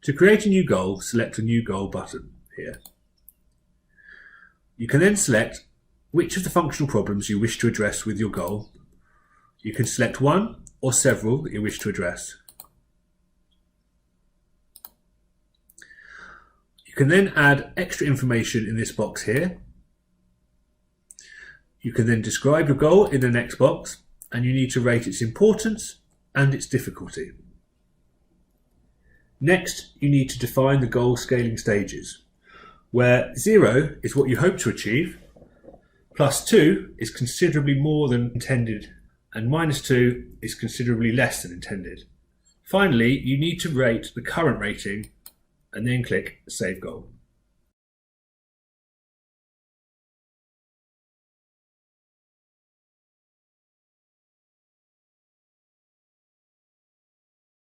To create a new goal, select the New Goal button here. You can then select which of the functional problems you wish to address with your goal. You can select one or several that you wish to address. You can then add extra information in this box here. You can then describe your goal in the next box, and you need to rate its importance and its difficulty. Next, you need to define the goal scaling stages, where 0 is what you hope to achieve, +2 is considerably more than intended, and -2 is considerably less than intended. Finally, you need to rate the current rating and then click Save Goal.